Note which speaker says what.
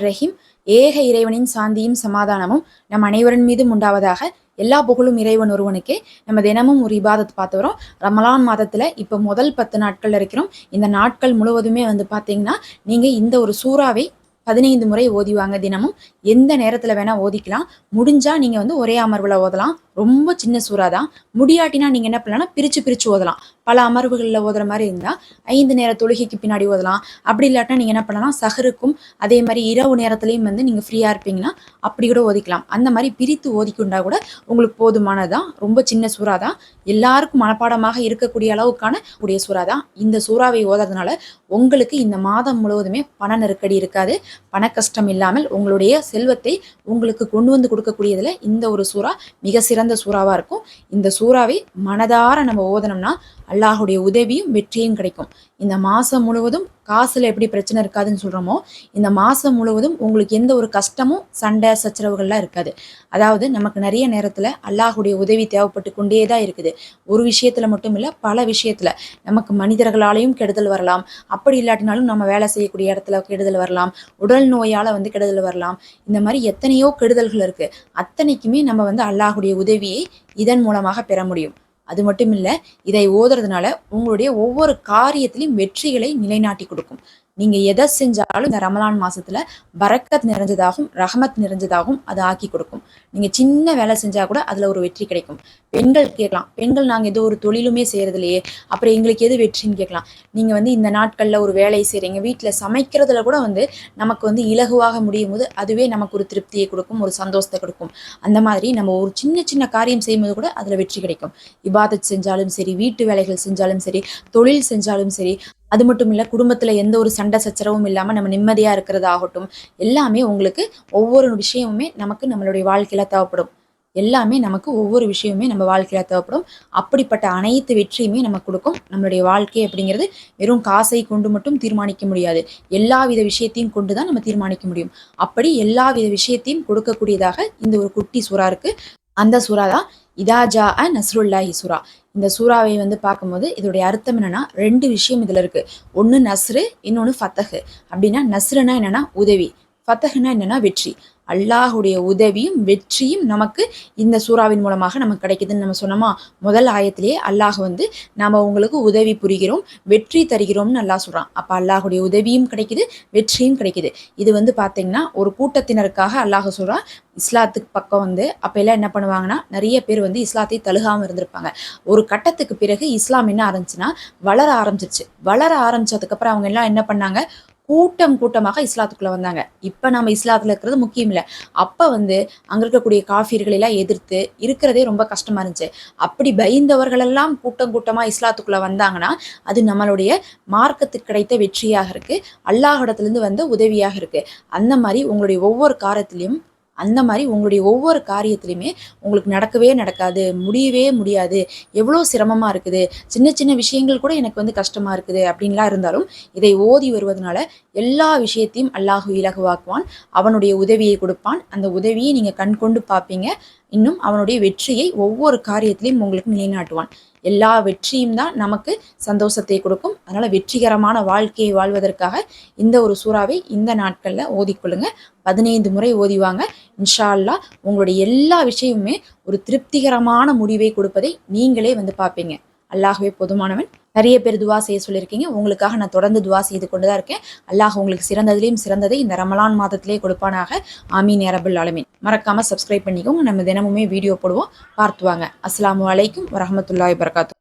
Speaker 1: ரஹீம். ஏக இறைவனின் சாந்தியும் சமாதானமும் நம் அனைவரின் மீதும் உண்டாவதாக. எல்லா புகழும் இறைவன் ஒருவனுக்கே. நம்ம தினமும் ஒரு இபாதத் பார்த்து வரோம். ரமலான் மாதத்துல இப்ப முதல் 10 நாட்கள் இருக்கிறோம். இந்த நாட்கள் முழுவதுமே பாத்தீங்கன்னா நீங்க இந்த ஒரு சூறாவை 15 முறை ஓதிவாங்க. தினமும் எந்த நேரத்துல வேணா ஓதிக்கலாம். முடிஞ்சா நீங்க ஒரே அமர்வுல ஓதலாம். ரொம்ப சின்ன சூறா தான். முடியாட்டினா நீங்க என்ன பண்ணலாம், பிரிச்சு பிரிச்சு ஓதலாம். பல அமர்வுகளில் ஓதுற மாதிரி இருந்தா 5 நேர தொழுகைக்கு பின்னாடி ஓதலாம். அப்படி இல்லாட்டினா நீங்க என்ன பண்ணலாம், சஹருக்கும் அதே மாதிரி இரவு நேரத்திலையும் நீங்க ஃப்ரீயா இருப்பீங்கன்னா அப்படி கூட ஓதிக்கலாம். அந்த மாதிரி பிரித்து ஓதிக்கொண்டா கூட உங்களுக்கு போதுமானதான். ரொம்ப சின்ன சூறா தான். எல்லாருக்கும் மனப்பாடமாக இருக்கக்கூடிய அளவுக்கான கூடிய சூறா தான். இந்த சூறாவை ஓதுறதுனால உங்களுக்கு இந்த மாதம் முழுவதுமே பண நெருக்கடி இருக்காது. பண கஷ்டம் இல்லாமல் உங்களுடைய செல்வத்தை உங்களுக்கு கொண்டு வந்து கொடுக்கக்கூடியதுல இந்த ஒரு சூறா மிக சிறந்த சூறாவா இருக்கும். இந்த சூறாவை மனதார நம்ம ஓதனம்னா அல்லாஹுடைய உதவியும் வெற்றியும் கிடைக்கும். இந்த மாசம் முழுவதும் காசுல எப்படி பிரச்சனை இருக்காதுன்னு சொல்றோமோ, இந்த மாசம் முழுவதும் உங்களுக்கு எந்த ஒரு கஷ்டமும் சண்டை சச்சரவுகள்லாம் இருக்காது. அதாவது நமக்கு நிறைய நேரத்துல அல்லாஹுடைய உதவி தேவைப்பட்டு கொண்டே தான் இருக்குது. ஒரு விஷயத்துல மட்டும் இல்ல, பல விஷயத்துல நமக்கு மனிதர்களாலையும் கெடுதல் வரலாம். அப்படி இல்லாட்டினாலும் நம்ம வேலை செய்யக்கூடிய இடத்துல கெடுதல் வரலாம். உடல் நோயால கெடுதல் வரலாம். இந்த மாதிரி எத்தனையோ கெடுதல்கள் இருக்கு. அத்தனைக்குமே நம்ம அல்லாஹுடைய உதவியை இதன் மூலமாக பெற முடியும். அது மட்டும் இல்ல, இதை ஓதுறதுனால உங்களுடைய ஒவ்வொரு காரியத்திலையும் வெற்றிகளை நிலைநாட்டி கொடுக்கும். நீங்க எதை செஞ்சாலும் இந்த ரமலான் மாசத்துல பரக்கத் நிறைஞ்சதாகவும் ரஹமத் நிறைஞ்சதாகவும் அதை ஆக்கி கொடுக்கும். நீங்க சின்ன வேலை செஞ்சா கூட அதுல ஒரு வெற்றி கிடைக்கும். பெண்கள் கேட்கலாம், பெண்கள் நாங்க ஏதோ ஒரு தொழிலுமே செய்யறது இல்லையே, அப்புறம் எங்களுக்கு எது வெற்றின்னு கேட்கலாம். நீங்க இந்த நாட்கள்ல ஒரு வேலை செய்றீங்க, வீட்டுல சமைக்கிறதுல கூட நமக்கு இலகுவாக முடியும் போது அதுவே நமக்கு ஒரு திருப்தியை கொடுக்கும், ஒரு சந்தோஷத்தை கொடுக்கும். அந்த மாதிரி நம்ம ஒரு சின்ன சின்ன காரியம் செய்யும்போது கூட அதுல வெற்றி கிடைக்கும். இபாதத் செஞ்சாலும் சரி, வீட்டு வேலைகள் செஞ்சாலும் சரி, தொழில் செஞ்சாலும் சரி, அது மட்டும் இல்ல, குடும்பத்துல எந்த ஒரு சண்டை சச்சரவும் இல்லாம நம்ம நிம்மதியா இருக்கிறது ஆகட்டும், எல்லாமே உங்களுக்கு ஒவ்வொரு விஷயமுமே நமக்கு நம்மளுடைய வாழ்க்கையில தேவைப்படும். எல்லாமே நமக்கு ஒவ்வொரு விஷயமுமே நம்ம வாழ்க்கையில தேவைப்படும். அப்படிப்பட்ட அனைத்து வெற்றியுமே நமக்கு கொடுக்கும். நம்மளுடைய வாழ்க்கை அப்படிங்கிறது வெறும் காசை கொண்டு மட்டும் தீர்மானிக்க முடியாது. எல்லா வித விஷயத்தையும் கொண்டுதான் நம்ம தீர்மானிக்க முடியும். அப்படி எல்லா வித விஷயத்தையும் கொடுக்கக்கூடியதாக இந்த ஒரு குட்டி சூறா இருக்கு. அந்த சூறா தான் இதாஜா நஸ்ருல்லாஹி சூறா. இந்த சூறாவை பார்க்கும்போது இதோடைய அர்த்தம் என்னன்னா, 2 விஷயம் இதுல இருக்கு. ஒன்னு நஸ்ரு, இன்னொன்னு ஃபத்தஹு. அப்படின்னா நஸ்ருனா என்னன்னா உதவி, ஃபத்தஹுனா என்னன்னா வெற்றி. அல்லாஹுடைய உதவியும் வெற்றியும் நமக்கு இந்த சூறாவின் மூலமாக நமக்கு கிடைக்குதுன்னு நம்ம சொன்னோமா. முதல் ஆயத்திலேயே அல்லாஹ் நாம உங்களுக்கு உதவி புரிகிறோம், வெற்றி தருகிறோம்னு அல்லாஹ் சொல்றான். அப்ப அல்லாஹுடைய உதவியும் கிடைக்குது, வெற்றியும் கிடைக்குது. இது பாத்தீங்கன்னா ஒரு கூட்டத்தினருக்காக அல்லாஹ் சொல்றான். இஸ்லாத்துக்கு பக்கம் அப்ப எல்லாம் என்ன பண்ணுவாங்கன்னா, நிறைய பேர் இஸ்லாத்தை தழுகாம இருந்திருப்பாங்க. ஒரு கட்டத்துக்கு பிறகு இஸ்லாம் என்ன ஆரம்பிச்சுன்னா வளர ஆரம்பிச்சிருச்சு. வளர ஆரம்பிச்சதுக்கு அப்புறம் அவங்க எல்லாம் என்ன பண்ணாங்க, கூட்டம் கூட்டமாக இஸ்லாத்துக்குள்ள வந்தாங்க. இப்ப நம்ம இஸ்லாத்துல இருக்கிறது முக்கியம் இல்லை. அப்ப அங்க இருக்கக்கூடிய காஃபிர்களை எல்லாம் எதிர்த்து இருக்கிறதே ரொம்ப கஷ்டமா இருந்துச்சு. அப்படி பயந்தவர்கள் எல்லாம் கூட்டம் கூட்டமா இஸ்லாத்துக்குள்ள வந்தாங்கன்னா அது நம்மளுடைய மார்க்கத்துக்கு கிடைத்த வெற்றியாக இருக்கு, அல்லாஹ்விடத்துல இருந்து வந்த உதவியாக இருக்கு. அந்த மாதிரி உங்களுடைய ஒவ்வொரு காரியத்திலையுமே உங்களுக்கு நடக்கவே நடக்காது, முடியவே முடியாது, எவ்வளோ சிரமமா இருக்குது, சின்ன சின்ன விஷயங்கள் கூட எனக்கு கஷ்டமா இருக்குது அப்படின்லாம் இருந்தாலும் இதை ஓதி வருவதனால எல்லா விஷயத்தையும் அல்லாஹ் இலகுவாக்குவான். அவனுடைய உதவியை கொடுப்பான். அந்த உதவியை நீங்க கண் கொண்டு பார்ப்பீங்க. இன்னும் அவனுடைய வெற்றியை ஒவ்வொரு காரியத்திலையும் உங்களுக்கு நிலைநாட்டுவான். எல்லா வெற்றியும் தான் நமக்கு சந்தோஷத்தை கொடுக்கும். அதனால வெற்றிகரமான வாழ்க்கையை வாழ்வதற்காக இந்த ஒரு சூறாவை இந்த நாட்கள்ல ஓதிக்கொள்ளுங்க. 15 முறை ஓதிவாங்க. இன்ஷா அல்லாஹ் உங்களுடைய எல்லா விஷயமுமே ஒரு திருப்திகரமான முடிவை கொடுப்பதை நீங்களே பார்ப்பீங்க. அல்லாஹ்வே போதுமானவன். நிறைய பேர் துவா செய்ய சொல்லியிருக்கீங்க. உங்களுக்காக நான் தொடர்ந்து துவா செய்து கொண்டுதான் இருக்கேன். அல்லாஹ் உங்களுக்கு சிறந்ததிலையும் சிறந்ததை இந்த ரமலான் மாதத்திலே கொடுப்பானாக. ஆமீன் யா ரப்பல் ஆலமீன். மறக்காம சப்ஸ்கிரைப் பண்ணிக்கோங்க. நம்ம தினமுமே வீடியோ போடுவோம், பார்த்துவாங்க. அஸ்ஸலாமு அலைக்கும் வரஹ்மத்துல்லாஹி வபரகாத்துஹு.